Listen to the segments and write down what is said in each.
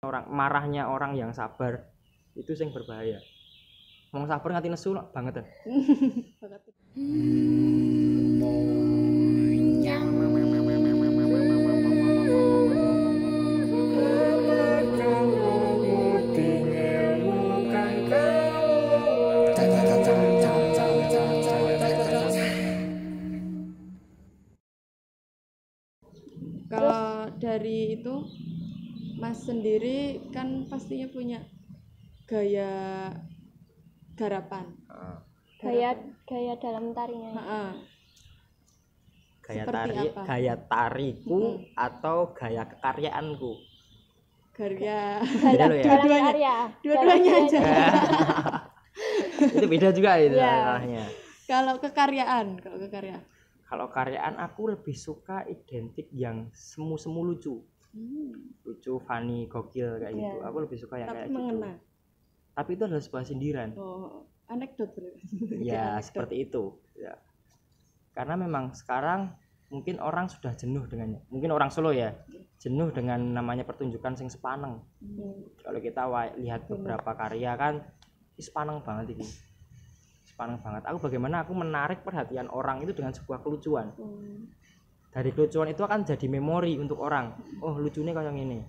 Marahnya orang yang sabar itu yang berbahaya. Wong sabar nganti nesu banget kan. Kalau dari itu Mas sendiri kan pastinya punya gaya garapan. Gaya dalam tarinya. Gaya tariku atau gaya kekaryaanku. Gaya Dua-duanya aja. Itu beda juga itu arahnya. Kalau kekaryaan. Kalau karyaan aku lebih suka identik yang semu-semu lucu. Lucu, funny, gokil kayak gitu. Aku lebih suka yang kayak mengena. gitu. Tapi itu adalah sebuah sindiran. Anekdot. Ya, seperti itu. Ya. Karena memang sekarang mungkin orang sudah jenuh dengannya. Mungkin orang Solo ya, jenuh dengan namanya pertunjukan sing sepaneng. Kalau kita lihat beberapa karya kan, sepaneng banget ini. Sepaneng banget. Bagaimana aku menarik perhatian orang itu dengan sebuah kelucuan. Dari kelucuan itu akan jadi memori untuk orang. Oh, lucunya kayak gini.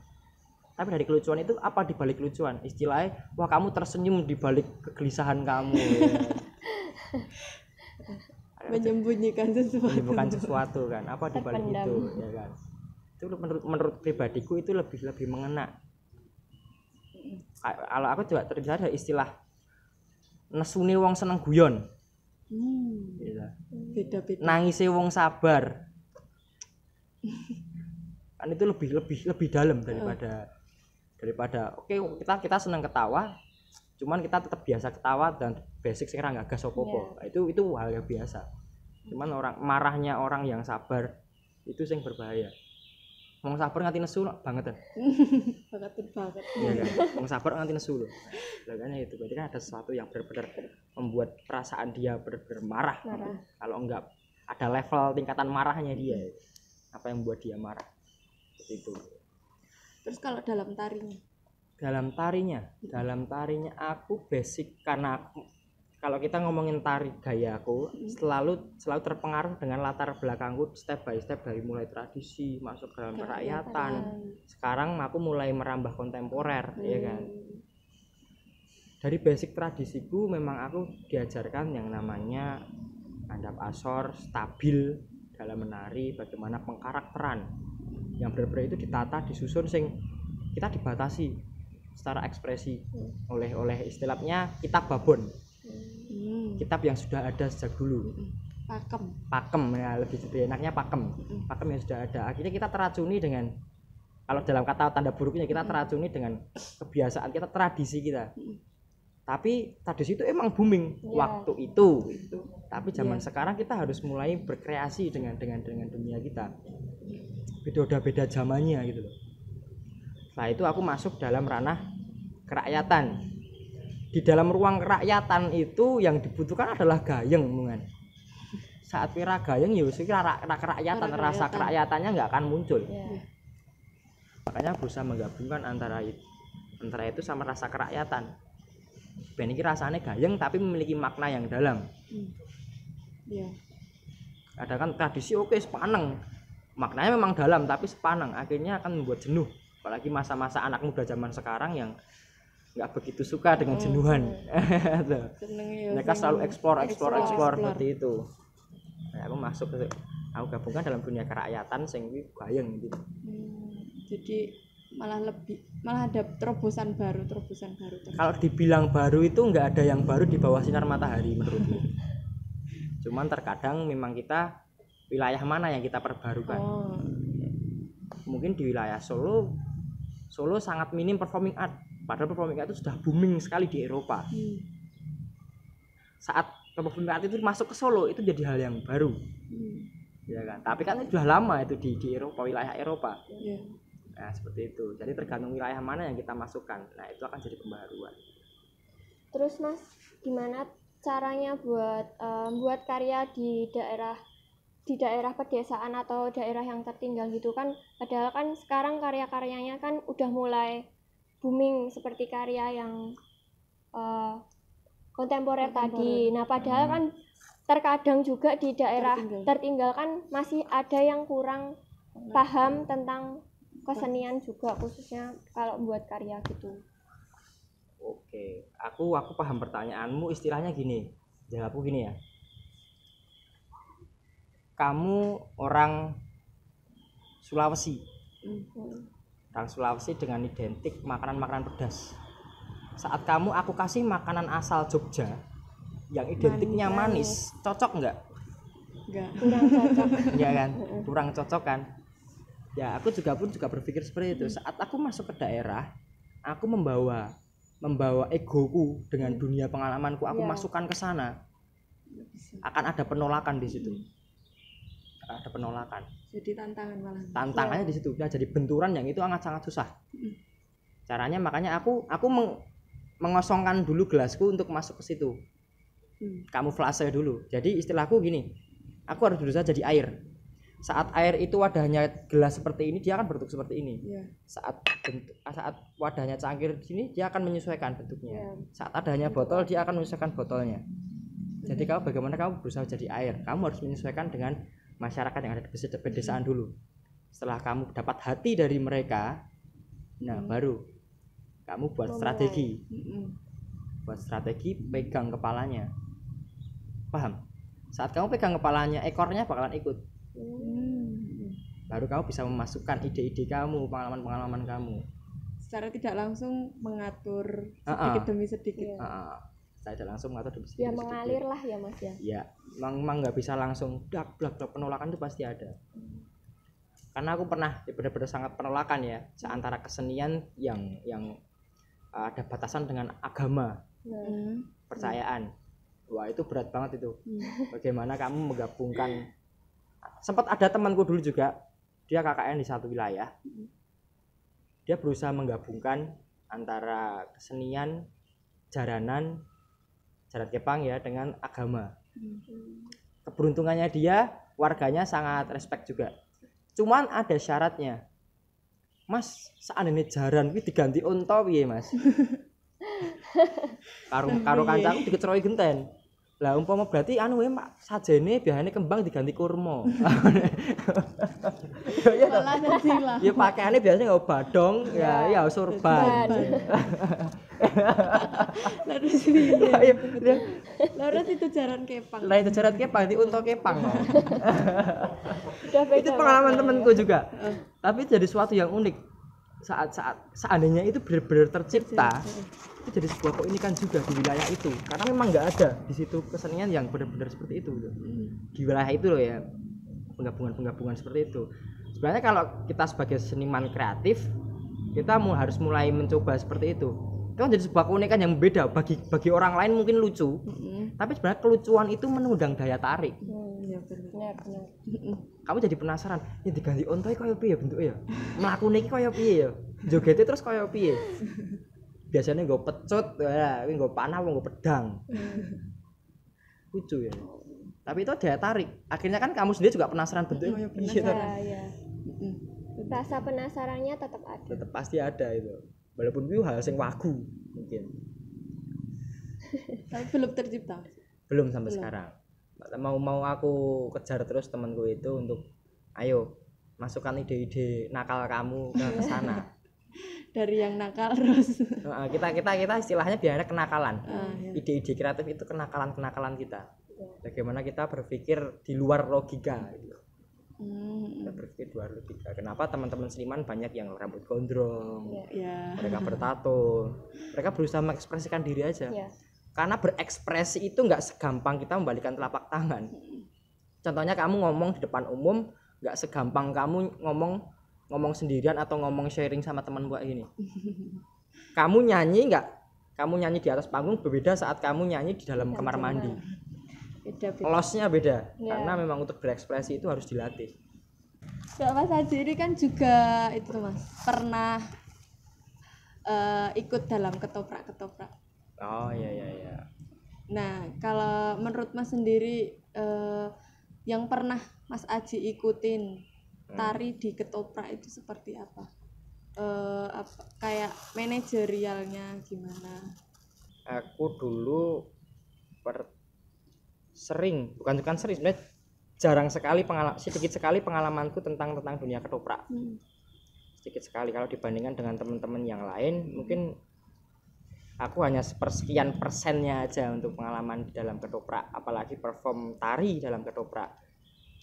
Tapi dari kelucuan itu apa di balik kelucuan? Istilahnya, wah kamu tersenyum di balik kegelisahan kamu. Ya. Menyembunyikan sesuatu kan. Apa di balik itu, ya kan? Itu menurut pribadiku itu lebih mengena. Kalau aku juga terjadi istilah nesune wong seneng guyon. Beda-beda. Nangise wong sabar. Kan itu lebih dalam daripada oke, kita senang ketawa, cuman kita tetap biasa ketawa dan basic sekarang nggak gas opo-opo. Itu hal yang biasa. Cuman marahnya orang yang sabar itu yang berbahaya. Wong sabar nganti nesu banget kan. banget. Iya kan. Wong sabar nganti nesu loh. Makanya itu berarti kan ada sesuatu yang benar-benar membuat perasaan dia benar-benar marah. Kalau enggak ada level tingkatan marahnya dia. Apa yang membuat dia marah? Itu. Terus kalau dalam tarinya aku basic karena kalau kita ngomongin tari gaya aku selalu terpengaruh dengan latar belakangku step by step dari mulai tradisi masuk ke dalam kerakyatan. Sekarang aku mulai merambah kontemporer, ya kan. Dari basic tradisiku memang aku diajarkan yang namanya andap asor, stabil dalam menari, bagaimana pengkarakteran yang benar-benar itu ditata, disusun sing kita dibatasi secara ekspresi oleh istilahnya kitab babon. Kitab yang sudah ada sejak dulu. Pakem ya, lebih enaknya pakem yang sudah ada. Akhirnya kita teracuni dengan, kalau dalam kata tanda buruknya, kita teracuni dengan kebiasaan kita, tradisi kita. Tapi tradisi itu emang booming waktu itu. Tapi zaman sekarang kita harus mulai berkreasi dengan dunia kita. Beda zamannya gitu loh. Setelah itu aku masuk dalam ranah kerakyatan. Di dalam ruang kerakyatan itu yang dibutuhkan adalah gayeng mungkin. Saat pira gayeng ya wis kerakyatan, rasa kerakyatannya nggak akan muncul. Makanya berusaha menggabungkan antara itu sama rasa kerakyatan. Ben iki rasane gayeng tapi memiliki makna yang dalam. Ada kan tradisi oke sepaneng. Maknanya memang dalam tapi sepaneng, akhirnya akan membuat jenuh. Apalagi masa-masa anak muda zaman sekarang yang nggak begitu suka dengan jenuhan. Mereka selalu explore seperti itu. Nah, aku gabungkan dalam dunia kerakyatan sing gayeng gitu. Jadi malah ada terobosan baru. Kalau dibilang baru itu nggak ada yang baru di bawah sinar matahari menurutku. Cuman terkadang memang kita wilayah mana yang kita perbarukan. Mungkin di wilayah Solo sangat minim performing art. Padahal performing art itu sudah booming sekali di Eropa. Saat performing art itu masuk ke Solo itu jadi hal yang baru. Ya kan? Tapi kan itu sudah lama itu di Eropa, wilayah Eropa. Nah, seperti itu. Jadi tergantung wilayah mana yang kita masukkan. Nah, itu akan jadi pembaruan. Terus Mas, gimana caranya buat karya di daerah pedesaan atau daerah yang tertinggal gitu kan? Padahal kan sekarang karya-karyanya kan udah mulai booming seperti karya yang kontemporer tadi. Nah, padahal kan terkadang juga di daerah tertinggal kan masih ada yang kurang paham tentang kesenian juga, khususnya kalau buat karya gitu. Oke, aku paham pertanyaanmu. Istilahnya gini, jawabku gini ya. Kamu orang Sulawesi. Orang Sulawesi dengan identik makanan-makanan pedas. Saat aku kasih makanan asal Jogja yang identiknya manis, cocok nggak? Enggak. Kurang cocok. Iya kan? Kurang cocok kan? Ya, aku juga berpikir seperti itu. Saat aku masuk ke daerah, aku membawa egoku dengan dunia pengalamanku, aku masukkan ke sana. Akan ada penolakan di situ. Ada penolakan. Jadi tantangan malah. Tantangannya di situ. Ya, jadi benturan yang itu sangat susah. Caranya makanya aku mengosongkan dulu gelasku untuk masuk ke situ. Kamuflase dulu. Jadi istilahku gini, aku harus berusaha jadi air. Saat air itu wadahnya gelas seperti ini, dia akan berbentuk seperti ini. Saat wadahnya cangkir di sini, dia akan menyesuaikan bentuknya. Saat adanya botol, dia akan menyesuaikan botolnya. Jadi bagaimana kamu berusaha jadi air, kamu harus menyesuaikan dengan masyarakat yang ada di pedesaan dulu. Setelah kamu dapat hati dari mereka, nah baru kamu buat strategi. Buat strategi, pegang kepalanya. Paham? Saat kamu pegang kepalanya, ekornya bakalan ikut. Baru kamu bisa memasukkan ide-ide kamu, pengalaman-pengalaman kamu. Secara tidak langsung mengatur sedikit demi sedikit. Saya tidak langsung mengatur demi sedikit. Ya mengalir lah ya Mas ya. Ya, memang nggak bisa langsung dak penolakan itu pasti ada. Karena aku pernah benar-benar sangat penolakan ya, seantara kesenian yang ada batasan dengan agama, percayaan. Wah, itu berat banget itu. Bagaimana kamu menggabungkan? Sempat ada temanku dulu juga, dia KKN di satu wilayah. Dia berusaha menggabungkan antara kesenian, jaran kepang ya dengan agama. Keberuntungannya dia, warganya sangat respect juga. Cuman ada syaratnya. Mas, seandainya jaran iki diganti unta piye, Mas? Karo kancaku dikeceroki genten. Lah umpama berarti Mak sajene biasanya kembang diganti kurma. Ya pakaiannya biasanya nggak badong, ya sorban. Lalu itu jaran kepang. Lah itu jaran kepang, di unta kepang. Itu pengalaman temanku juga. Tapi jadi suatu yang unik. Saat seandainya itu benar-benar tercipta, itu jadi sebuah keunikan juga di wilayah itu. Karena memang nggak ada di situ kesenian yang benar-benar seperti itu. Di wilayah itu loh ya, penggabungan seperti itu. Sebenarnya kalau kita sebagai seniman kreatif, kita harus mulai mencoba seperti itu. Itu kan jadi sebuah keunikan yang berbeda. Bagi orang lain mungkin lucu, tapi sebenarnya kelucuan itu menundang daya tarik. Benar. Kamu jadi penasaran, ini diganti onta kaya piye bentuknya ya? Mlakune iki kaya piye ya? Jogete terus kaya piye? Biasanya nggo pecut, ya, nggo panah, nggo pedang. Lucu ya. Tapi itu daya tarik. Akhirnya kan kamu sendiri juga penasaran bentuknya kaya piye. Iya. Rasa penasarannya tetap ada. Tetap pasti ada itu. Walaupun itu hal yang wagu mungkin. Tapi belum tercipta. Belum sampai sekarang. Mau aku kejar terus temanku itu untuk ayo masukkan ide-ide nakal kamu ke sana. Dari yang nakal terus. Kita istilahnya biasanya kenakalan. Ide-ide kreatif itu kenakalan kita. Bagaimana kita berpikir di luar logika gitu. Kita berpikir di luar logika. Kenapa teman-teman seniman banyak yang rambut gondrong, mereka bertato, mereka berusaha mengekspresikan diri aja. Karena berekspresi itu nggak segampang kita membalikkan telapak tangan. Contohnya kamu ngomong di depan umum, nggak segampang kamu ngomong sendirian atau ngomong sharing sama teman buat ini. Kamu nyanyi nggak? Kamu nyanyi di atas panggung berbeda saat kamu nyanyi di dalam kamar mandi. Losnya beda. Karena memang untuk berekspresi itu harus dilatih. Mas Haji ini kan juga itu Mas pernah ikut dalam ketoprak. Oh iya. Nah kalau menurut Mas sendiri yang pernah Mas Aji ikutin tari di ketoprak itu seperti apa? kayak manajerialnya gimana? Aku dulu bukan sering sebenarnya, sedikit sekali pengalamanku tentang dunia ketoprak. Sedikit sekali kalau dibandingkan dengan teman-teman yang lain, mungkin aku hanya sepersekian persennya aja untuk pengalaman di dalam ketoprak, apalagi perform tari dalam ketoprak.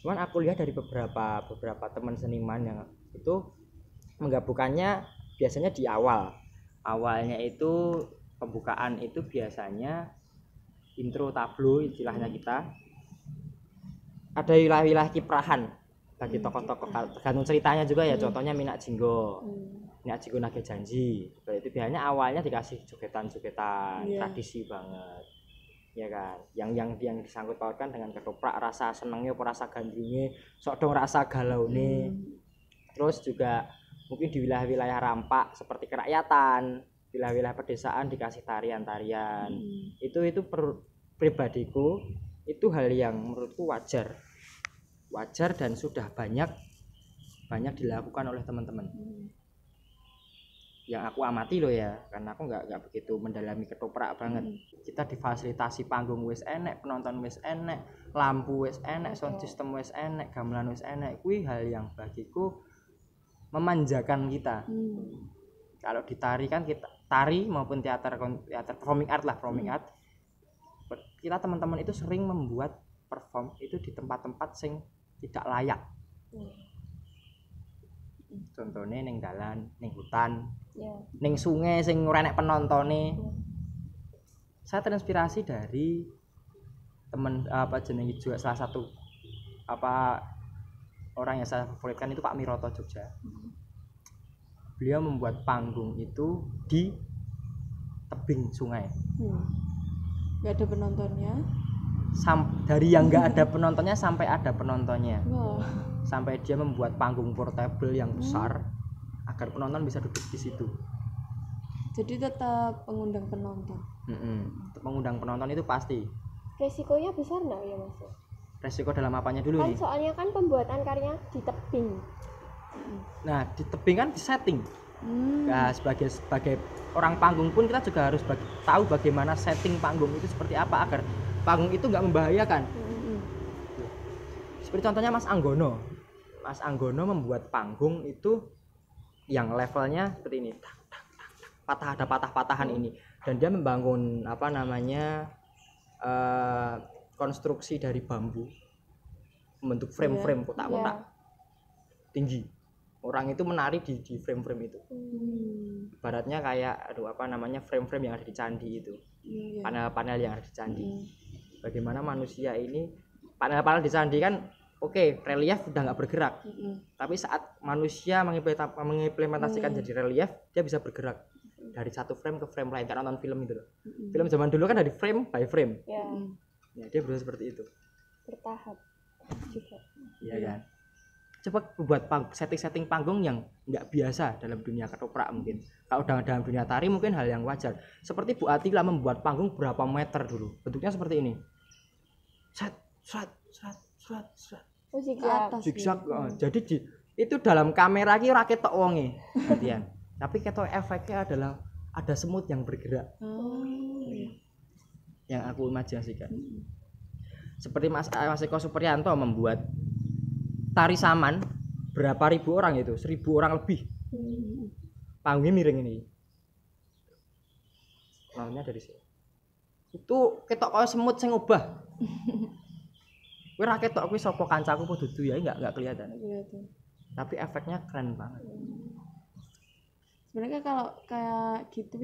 Cuman aku lihat dari beberapa teman seniman yang itu menggabungkannya biasanya di awalnya itu pembukaan itu biasanya intro tablo istilahnya kita, ada wilayah kiprahan bagi tokoh-tokoh tergantung ceritanya juga ya. Contohnya Minak Jinggo Nage Janji, itu biasanya awalnya dikasih jogetan tradisi banget ya kan, yang disangkut pautkan dengan ketoprak, rasa senengnya apa rasa gandrunge, sok dong rasa galaune. Terus juga mungkin di wilayah-wilayah rampak seperti kerakyatan, wilayah-wilayah pedesaan dikasih tarian-tarian. Itu pribadiku itu hal yang menurutku wajar dan sudah banyak dilakukan oleh teman-teman yang aku amati loh ya, karena aku nggak begitu mendalami ketoprak banget. Kita difasilitasi panggung wis enek, penonton wis enek, lampu wis enek, sound system wis enek, gamelan wis enek. Kuwi hal yang bagiku memanjakan kita. Kalau di tari kan kita tari maupun teater performing art, kita teman-teman itu sering membuat perform itu di tempat-tempat sing tidak layak. Contohnya ning dalan, ning hutan, ning sungai sing ora enek penontone. Saya terinspirasi dari teman juga salah satu orang yang saya favoritkan itu Pak Miroto Jogja. Beliau membuat panggung itu di tebing sungai. Nggak ada penontonnya. Dari yang nggak ada penontonnya sampai ada penontonnya. Sampai dia membuat panggung portable yang besar agar penonton bisa duduk di situ. Jadi tetap mengundang penonton. Mengundang penonton itu pasti. Resikonya besar nggak ya Mas? Resiko dalam apanya dulu kan nih? Soalnya kan pembuatan karya di tebing. Nah di tebing kan di setting. Nah, sebagai orang panggung pun kita juga harus tahu bagaimana setting panggung itu seperti apa agar panggung itu nggak membahayakan. Seperti contohnya Mas Anggono membuat panggung itu yang levelnya seperti ini, ada patah-patahan ini, dan dia membangun konstruksi dari bambu, membentuk frame-frame kotak-kotak tinggi. Orang itu menari di frame-frame itu. Ibaratnya kayak frame-frame yang ada di candi itu. Panel-panel yang ada di candi. Bagaimana manusia ini, panel-panel di candi kan relief udah nggak bergerak. Tapi saat manusia mengimplementasikan jadi relief, dia bisa bergerak dari satu frame ke frame lain. Karena nonton film itu loh. Film zaman dulu kan dari frame by frame. Ya, dia berusaha seperti itu. Bertahap juga. Iya kan. Coba buat setting panggung yang nggak biasa dalam dunia ketoprak mungkin. Kalau dalam dunia tari mungkin hal yang wajar. Seperti Bu Atila membuat panggung berapa meter dulu. Bentuknya seperti ini. Zigzag. Jadi itu dalam kamera ki ora ketok wonge. Tapi ketok efeknya adalah ada semut yang bergerak. Yang aku imajinasikan. Seperti Mas Eko Supriyanto membuat tari saman berapa ribu orang itu, 1.000 orang lebih. Panggungnya miring ini. Lawannya dari sini. Itu ketok kaya semut sing obah. Kowe ra ketok kuwi sapa kancaku apa dudu ya enggak kelihatan. Tapi efeknya keren banget. Sebenarnya kalau kayak gitu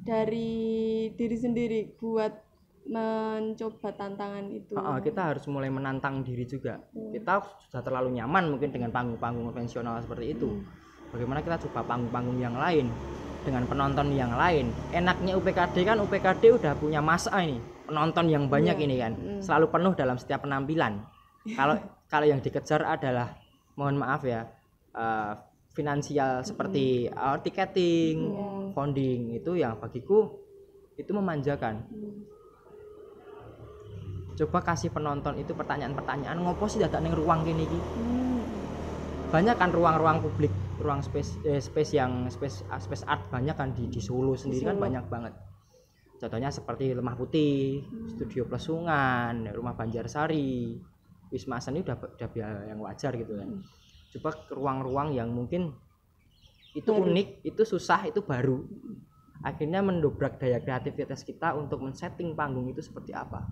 dari diri sendiri buat mencoba tantangan itu. Kita harus mulai menantang diri juga. Kita sudah terlalu nyaman mungkin dengan panggung-panggung konvensional seperti itu. Bagaimana kita coba panggung-panggung yang lain dengan penonton yang lain. Enaknya UPKD udah punya masa ini, penonton yang banyak ini kan. Selalu penuh dalam setiap penampilan. Kalau yang dikejar adalah, mohon maaf ya, finansial seperti tiketing, founding, itu yang bagiku itu memanjakan. Coba kasih penonton itu pertanyaan-pertanyaan, ngopo sih dadak ning ruang kene iki. Banyak kan ruang-ruang publik ruang space art banyak kan di Solo sendiri kan banyak banget. Contohnya seperti Lemah Putih, Studio Plesungan, Rumah Banjarsari, Wisma Seni udah yang wajar gitu kan. Coba ke ruang-ruang yang mungkin itu unik, itu susah, itu baru. Akhirnya mendobrak daya kreativitas kita untuk men-setting panggung itu seperti apa.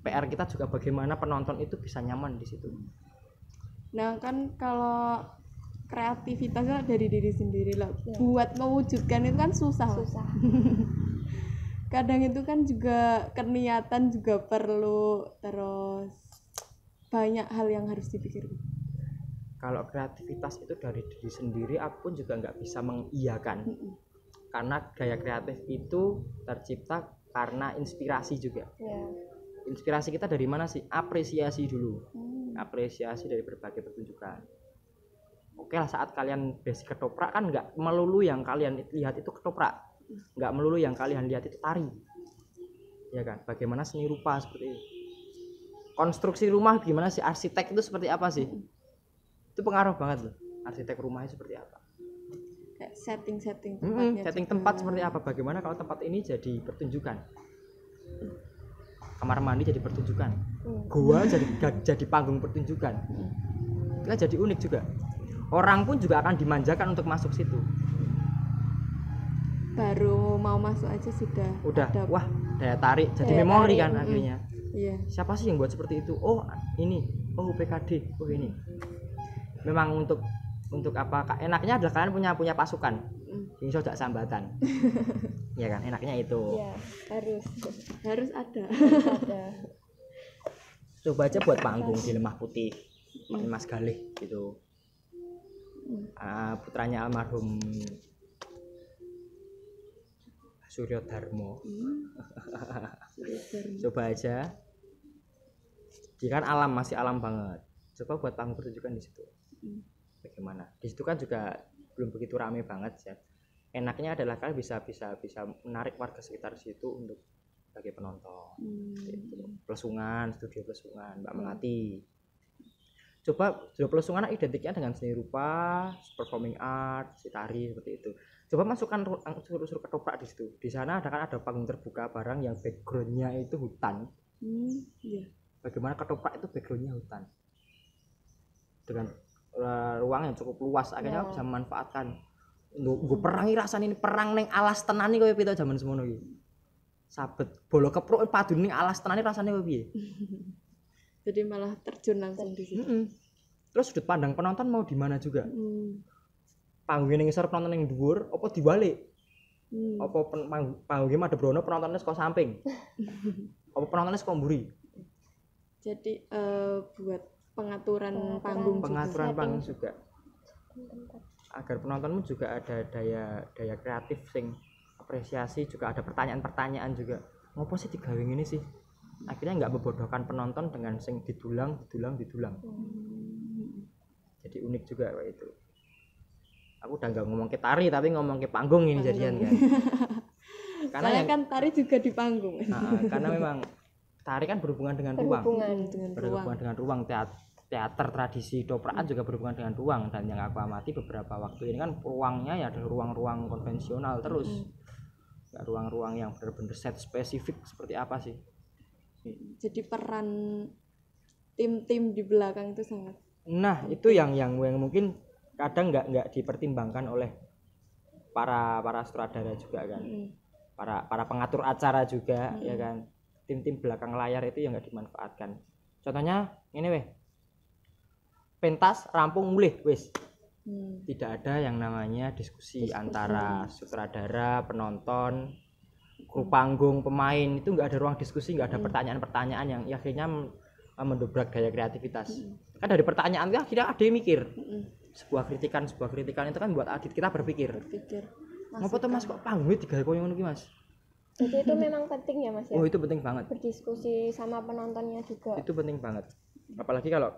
PR kita juga bagaimana penonton itu bisa nyaman di situ. Nah kan kalau kreativitasnya dari diri sendiri lah, buat mewujudkan itu kan susah. Kadang itu kan juga keniatan juga perlu, terus banyak hal yang harus dipikirkan. Kalau kreativitas itu dari diri sendiri, aku pun juga nggak bisa mengiyakan. Karena gaya kreatif itu tercipta karena inspirasi juga. Inspirasi kita dari mana sih? Apresiasi dulu. Apresiasi dari berbagai pertunjukan. Oke lah, saat kalian basic ketoprak kan nggak melulu yang kalian lihat itu ketoprak, nggak melulu yang kalian lihat itu tari, ya kan? Bagaimana seni rupa seperti itu, konstruksi rumah gimana sih, arsitek itu seperti apa sih, itu pengaruh banget loh. Arsitek rumahnya seperti apa, kayak setting tempatnya, setting tempat seperti apa, bagaimana kalau tempat ini jadi pertunjukan, kamar mandi jadi pertunjukan, gua jadi panggung pertunjukan, kita jadi unik juga. Orang pun juga akan dimanjakan untuk masuk situ. Baru mau masuk aja udah wah, daya tarik jadi memori kan akhirnya. Iya. Siapa sih yang buat seperti itu? Oh ini, oh PKD, oh ini. Memang untuk apa? Enaknya adalah kalian punya pasukan. Ini sojak sambatan. Ya kan, enaknya itu. Ya, harus ada. Coba aja buat panggung di Lemah Putih, Mas Galih gitu. Putranya almarhum Suryo Darmo. Coba aja, jika kan alam masih alam banget, coba buat panggung pertunjukan di situ. Bagaimana? Di situ kan juga belum begitu ramai banget ya. Enaknya adalah kalian bisa menarik warga sekitar situ untuk sebagai penonton. Gitu. Plesungan, Studio Plesungan, Mbak Melati. Coba Studio Plesungan identiknya dengan seni rupa, performing art, si tari seperti itu. Coba masukkan unsur ketoprak di situ. Di sana ada panggung terbuka barang yang backgroundnya itu hutan. Bagaimana ketoprak itu backgroundnya hutan dengan ruang yang cukup luas, akhirnya bisa memanfaatkan. Gue perangi rasanya ini perang neng alas tenan nih, kayak pita zaman semono iki. Sabet bolo kepruk padu ning alas tenan rasanya kayak piye? Jadi malah terjun langsung di situ. Terus sudut pandang penonton mau di mana juga. Panggungnya ngisor, penonton yang dhuwur apa dibalik. Apa panggungnya madhep rono, penontonnya saka samping. Apa penontonnya saka mburi. Jadi buat pengaturan panggung juga. Agar penontonmu juga ada daya kreatif sing apresiasi, juga ada pertanyaan-pertanyaan juga. Ngopo sih digawe ngene sih? Akhirnya nggak membodohkan penonton dengan sing didulang. Jadi unik juga kayak itu. Aku udah nggak ngomong ke tari tapi ngomong ke panggung ini jadian kan. Karena kan tari juga di panggung. Karena memang tari kan berhubungan dengan ruang. Berhubungan dengan ruang. Teater tradisi doprakan juga berhubungan dengan ruang, dan yang aku amati beberapa waktu ini kan ruangnya ya ada ruang-ruang konvensional terus. Nggak ruang-ruang yang benar-benar set spesifik seperti apa sih. Jadi peran tim-tim di belakang itu sangat. Nah, itu yang mungkin kadang nggak dipertimbangkan oleh para sutradara juga kan. Para pengatur acara juga ya kan. Tim-tim belakang layar itu yang nggak dimanfaatkan. Contohnya ini weh. Pentas rampung mulih wis. Tidak ada yang namanya diskusi antara sutradara, penonton, kru panggung, pemain, itu nggak ada ruang diskusi, nggak ada pertanyaan-pertanyaan yang akhirnya mendobrak daya kreativitas. Kan dari pertanyaan itu akhirnya ada yang mikir. Sebuah kritikan itu kan buat adit kita berpikir. Ngopo tuh Mas kok panggungnya digawe koyo ngono ki Mas? Jadi itu memang penting ya Mas ya. Oh, itu penting banget. Berdiskusi sama penontonnya juga. Itu penting banget. Apalagi kalau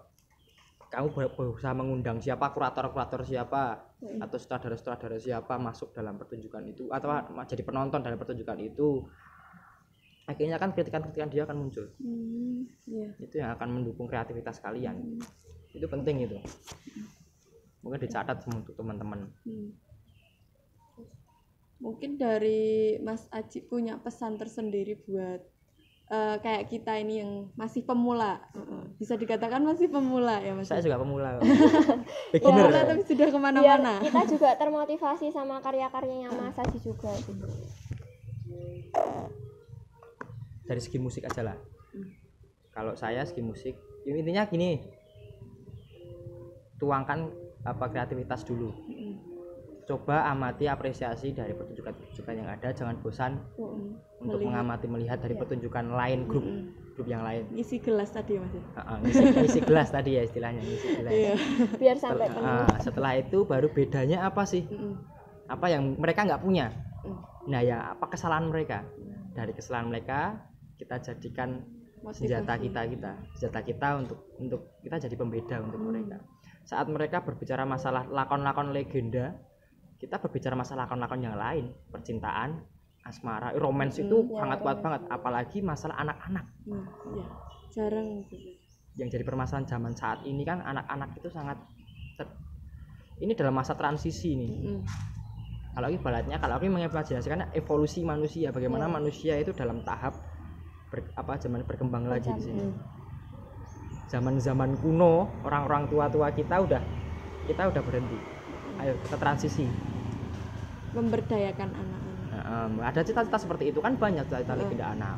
kamu berusaha mengundang siapa, kurator siapa, atau sutradara siapa masuk dalam pertunjukan itu, atau jadi penonton dalam pertunjukan itu, akhirnya kan kritikan dia akan muncul. Itu yang akan mendukung kreativitas kalian. Itu penting itu. Mungkin dicatat untuk teman-teman. Mungkin dari Mas Aji punya pesan tersendiri buat kayak kita ini yang masih pemula. Bisa dikatakan masih pemula ya Mas? Saya juga pemula. Pemula Beginner. tapi sudah Biar kemana-mana. kita juga termotivasi sama karya-karyanya Mas Aji juga gitu. Dari segi musik aja lah. Kalau saya segi musik, intinya gini, tuangkan kreativitas dulu. Coba amati, apresiasi dari pertunjukan yang ada, jangan bosan untuk mengamati, melihat dari pertunjukan lain, grup yang lain. Isi gelas tadi Mas. Ngisi gelas tadi ya istilahnya, ngisi gelas. Biar sampai penuh. Setelah itu baru bedanya apa sih? Apa yang mereka nggak punya? Nah ya, apa kesalahan mereka? Dari kesalahan mereka kita jadikan senjata kita untuk kita jadi pembeda untuk mereka. Saat mereka berbicara masalah lakon-lakon legenda, kita berbicara masalah lakon-lakon yang lain, percintaan, asmara, romance itu sangat kuat banget, apalagi masalah anak-anak. Jarang yang jadi permasalahan zaman saat ini kan anak-anak itu sangat ini dalam masa transisi nih. Kalau aku mengimajinasikan evolusi manusia, bagaimana manusia itu dalam tahap zaman berkembang lagi di sini. Zaman kuno, orang-orang tua kita udah berhenti. Ayo kita transisi. Memberdayakan anak-anak. Ada cita-cita seperti itu kan, banyak cita-cita legenda anak.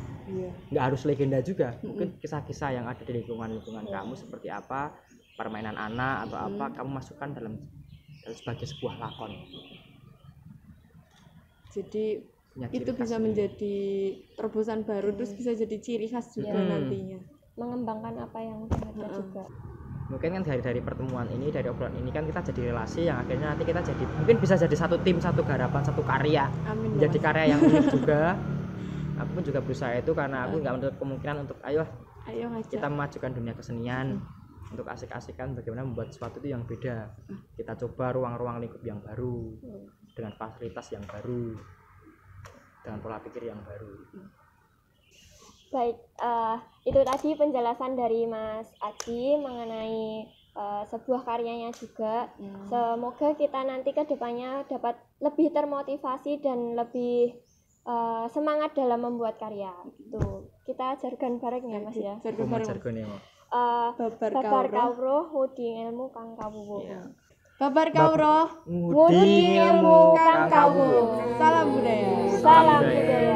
Nggak harus legenda juga, mungkin kisah-kisah yang ada di lingkungan kamu seperti apa, permainan anak atau apa, kamu masukkan dalam sebagai sebuah lakon. Jadi itu bisa menjadi terobosan baru, terus bisa jadi ciri khas juga nantinya. Mengembangkan apa yang udah ada juga. Mungkin kan dari pertemuan ini, dari obrolan ini kan kita jadi relasi yang akhirnya nanti kita jadi mungkin bisa jadi satu tim, satu garapan, satu karya. Amin, menjadi karya yang unik juga. Aku pun juga berusaha itu karena aku nggak menutup kemungkinan untuk ayo kita memajukan dunia kesenian, untuk asik-asikan bagaimana membuat sesuatu itu yang beda. Kita coba ruang-ruang lingkup yang baru, dengan fasilitas yang baru, dengan pola pikir yang baru. Baik, itu tadi penjelasan dari Mas Aji mengenai sebuah karyanya juga. Semoga kita nanti ke depannya dapat lebih termotivasi dan lebih semangat dalam membuat karya. Gitu. Kita jargon bareng ya Mas ya. Jargon ya. Babar kawruh ngudi ilmu kang kawuh. Babar kawruh ngudi ilmu kang kawuh. Salam budaya. Salam budaya.